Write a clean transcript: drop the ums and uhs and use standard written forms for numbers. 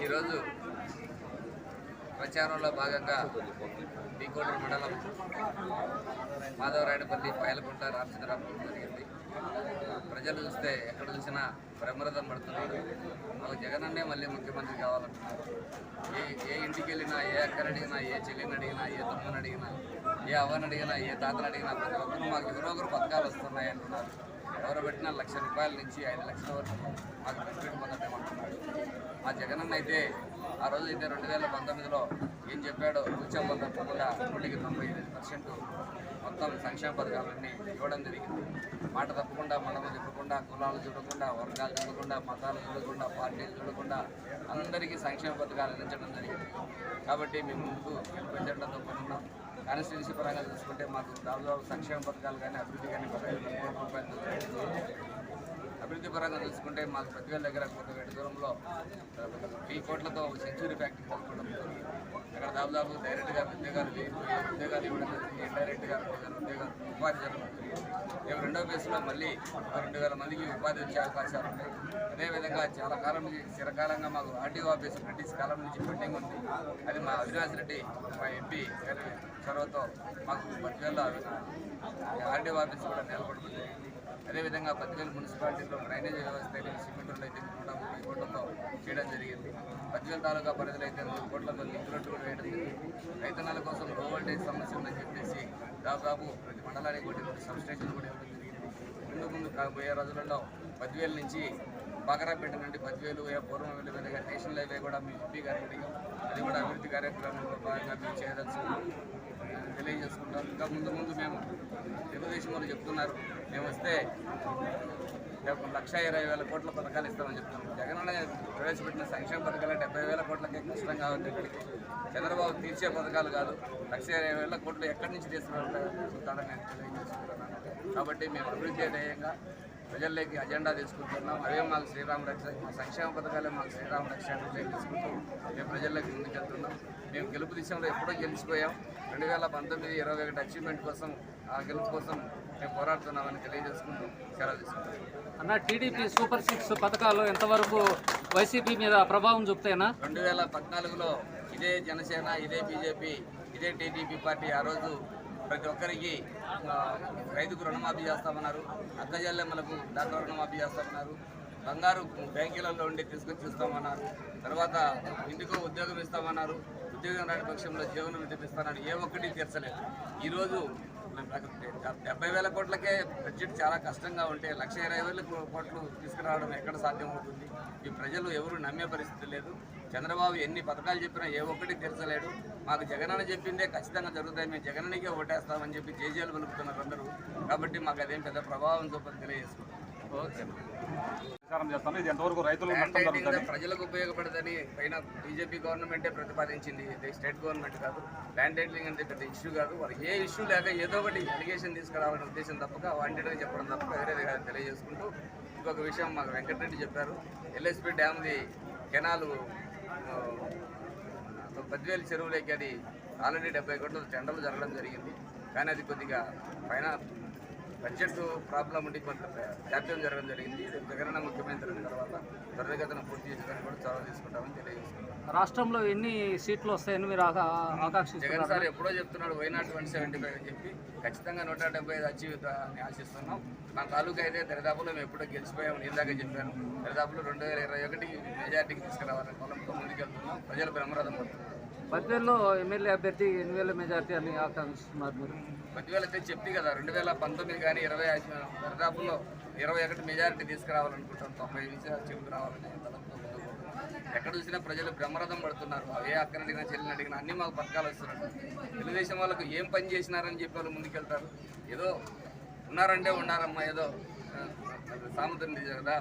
ఈరోజు ప్రచారంలో భాగంగా బీకోటూరు మండలం మాధవరాయనపల్లి పాయలకుంట రామచంద్రాపురం జరిగింది. ప్రజలు చూస్తే ఎక్కడ చూసినా బ్రహ్మరథం పడుతున్నారు. మాకు జగనన్నే మళ్ళీ ముఖ్యమంత్రి కావాలంటున్నారు. ఏ ఇంటికి వెళ్ళినా, ఏ అక్కని అడిగినా, ఏ చెల్లిని అడిగినా, ఏ తమ్ముని అడిగినా, ఏ అవ్వని అడిగినా, ఏ తాతని అడిగినా ప్రతి ఒక్కరు మాకు ఎవరో ఒకరు పథకాలు వస్తున్నాయి అంటున్నారు. ఎవరు పెట్టినా ₹1,00,000 నుంచి 5,00,000 వరకు మాకు బెనిఫిట్ పొందటమంటున్నాడు. మా జగనన్న అయితే ఆ రోజు అయితే 2019లో ఏం చెప్పాడో కూర్చోబోత తప్పకుండా 195% మొత్తం సంక్షేమ పథకాలన్నీ ఇవ్వడం జరిగింది. మాట తప్పకుండా, మనము చెప్పకుండా, కులాలు చూడకుండా, వర్గాలు చూడకుండా, మతాలు చూడకుండా, పార్టీలు చూడకుండా అందరికీ సంక్షేమ పథకాలు అందించడం జరిగింది. కాబట్టి మేము ముందుకు గెలిపించడంతో పడున్నాం. కాన్స్టిట్యూన్సీ పరంగా చూసుకుంటే మాకు దాదాపు సంక్షేమ పథకాలు కానీ అభివృద్ధి కానీ ₹15,00,00,000 అభివృద్ధి పరంగా చూసుకుంటే మాకు ప్రతివేల దగ్గర కొంత దూరంలో 3 కోట్లతో సెంచురీ ఫ్యాక్టరీ కలుపుకోవడం జరిగింది. అక్కడ దాదాపు డైరెక్ట్గా ఉద్యోగాలు ఇవ్వడం జరిగింది. ఇండైరెక్ట్గా ఉద్యోగాలు ఉపాధి జరగడం జరిగింది. రేపు రెండో ఫేజ్లో మళ్ళీ 2,000 మందికి ఉపాధి వచ్చే అవకాశాలు ఉన్నాయి. అదేవిధంగా చాలా కాలం నుంచి చిరకాలంగా మాకు ఆర్టీఓ ఆఫీసు బ్రిటిష్ కాలం నుంచి పెండింగ్ ఉంది. అది మా అవినాష్ రెడ్డి మా ఎంపీ గారి చొరవతో మాకు 10,000 ఆర్టీఓ ఆఫీసు కూడా నెలకొల్పడం జరిగింది. అదేవిధంగా 10,000 మున్సిపాలిటీలో డ్రైనేజ్ వ్యవస్థ అయితే సిమెంట్ రోడ్లు అయితే 130 కోట్లతో చేయడం జరిగింది. 10,000 తాలూకా పరిధిలో అయితే 100 కోట్లతో లింక్ రోడ్డు కూడా వేయడం జరిగింది. రైతన్నల కోసం లో వోల్టేజ్ సమస్య ఉందని చెప్పేసి దాదాపు ప్రతి మండలానికి ఒకటి సబ్స్టేషన్ కూడా ఇవ్వడం జరిగింది. ముందు కాబోయే రోజులలో 10,000 నుంచి బాగరాపేట నుండి 10,000 పూర్వం వెళ్ళిపోయిన నేషనల్ హైవే కూడా మీ ఎంపీ గారికి అడిగాం. అది కూడా అభివృద్ధి కార్యక్రమంలో భాగంగా మేము చేయదలుచుకున్నాం తెలియజేసుకుంటాం. ఇంకా ముందు మేము తెలుగుదేశం వాళ్ళు చెప్తున్నారు మేము వస్తే 1,20,000 కోట్ల పథకాలు ఇస్తామని చెప్తున్నాం. జగనన్న ప్రవేశపెట్టిన సంక్షేమ పథకాలు 70,000 కోట్లకే కష్టంగా ఉంది. ఇక్కడికి చంద్రబాబు తీర్చే పథకాలు కాదు. 1,20,000 కోట్లు ఎక్కడి నుంచి తీసుకురావాలని నేను తెలియజేసుకుంటున్నాను. కాబట్టి మేము అభివృద్ధి ధ్యేయంగా ప్రజల్లోకి అజెండా తీసుకుంటున్నాం. అవే మాకు శ్రీరామ రక్ష, మా సంక్షేమ పథకాలే మాకు శ్రీరామ రక్ష తీసుకుంటూ మేము ప్రజల్లోకి ముందుకెళ్తున్నాం. మేము గెలుపు దిశలో ఎప్పుడో గెలిచిపోయాం. 2019-21 అచీవ్మెంట్ కోసం, ఆ గెలుపు కోసం మేము పోరాడుతున్నామని తెలియజేసుకుంటూ సెలవు తీసుకుంటాం. అన్న, టీడీపీ సూపర్ 6 పథకాలు ఎంతవరకు వైసీపీ మీద ప్రభావం చూపుతాయన్నా? 2014లో ఇదే జనసేన, ఇదే బీజేపీ, ఇదే టీడీపీ పార్టీ ఆ రోజు ప్రతి ఒక్కరికి రైతుకు రుణమాఫీ చేస్తామన్నారు. అక్కజల్లెమ్మలకు డాక్టర్ రుణమాఫీ చేస్తామన్నారు. బంగారు బ్యాంకులలో ఉండి తీసుకొచ్చి ఇస్తామన్నారు. తర్వాత ఇంటికో ఉద్యోగం ఇస్తామన్నారు. ఉద్యోగం రాని పక్షంలో జీవనం తెప్పిస్తానని ఏ ఒక్కటి తీర్చలేదు. ఈరోజు 70,000 కోట్లకే బడ్జెట్ చాలా కష్టంగా ఉంటే 1,20,000 కోట్లు తీసుకురావడం ఎక్కడ సాధ్యమవుతుంది? ఈ ప్రజలు ఎవరు నమ్మే పరిస్థితి లేదు. చంద్రబాబు ఎన్ని పథకాలు చెప్పినా ఏ ఒక్కటి తీర్చలేడు. మాకు జగనన్న చెప్పిందే ఖచ్చితంగా జరుగుతాయి, మేము జగననికే ఓటేస్తామని చెప్పి జేజేలు పలుకుతున్నారు అందరూ. కాబట్టి మాకు అదేం పెద్ద ప్రభావం చూపని తెలియజేసుకుంటాం. ప్రజలకు ఉపయోగపడదని పైన బీజేపీ గవర్నమెంటే ప్రతిపాదించింది, స్టేట్ గవర్నమెంట్ కాదు. ల్యాండ్ టైటిలింగ్ అంటే పెద్ద ఇష్యూ కాదు. వారు ఏ ఇష్యూ లేక ఏదో ఒకటి అలిగేషన్ తీసుకురావాలనే ఉద్దేశం తప్పక వాంటెడ్గా చెప్పడం తప్పక వేరేది కాదని తెలియజేసుకుంటూ ఇంకొక విషయం మాకు వెంకటరెడ్డి చెప్పారు. ఎల్ఎస్పీ డ్యామ్ది కెనాలు 10,000 చెరువులకి అది ఆల్రెడీ 70 కోట్ల టెండర్లు జరగడం జరిగింది. కానీ అది కొద్దిగా పైన బడ్జెట్ ప్రాబ్లం ఉండి కొంత జాప్యం జరగడం జరిగింది. జగనన్న ముఖ్యమంత్రి అయిన తర్వాత త్వరితగతిన పూర్తి చేసుకొని కూడా చొరవ తీసుకుంటామని తెలియజేస్తున్నాం. రాష్ట్రంలో ఎన్ని సీట్లు వస్తాయని మీరు ఆకాంక్షిస్తున్నారు? జగన్ సార్ ఎప్పుడో చెప్తున్నాడు వైనాట్ 175 అని చెప్పి. ఖచ్చితంగా 175 అచీవ్ అని ఆశిస్తున్నాం. మా తాలూకా అయితే దరిదాపులో మేము ఎప్పుడో గెలిచిపోయాము. ఇందాక చెప్పాను, దరిదాపులో 2021 మెజార్టీకి తీసుకురావాలని పొలంతో ముందుకెళ్తున్నాం. ప్రజలు బ్రహ్మరథం పడుతున్నారు. 10,000లో ఎమ్మెల్యే అభ్యర్థి 8,000 మెజార్టీ అని ఆకాంక్షిస్తున్నారు మీరు? 10,000 అయితే చెప్తే కదా 2019 కానీ 20 దరిదాపుల్లో 21 మెజారిటీ తీసుకురావాలనుకుంటాం. 90 నుంచి చెబుతూ రావాలని ఎక్కడ చూసినా ప్రజలు బ్రహ్మరథం పడుతున్నారు. ఏ అక్కని అడిగినా, చెల్లిని అడిగినా అన్నీ మాకు పథకాలు వస్తున్నాయి. తెలుగుదేశం వాళ్ళకు ఏం పని చేసినారని చెప్పి వాళ్ళు ముందుకెళ్తారు. ఏదో ఉన్నారంటే ఉన్నారమ్మా, ఏదో సామెత ఉంది కదా.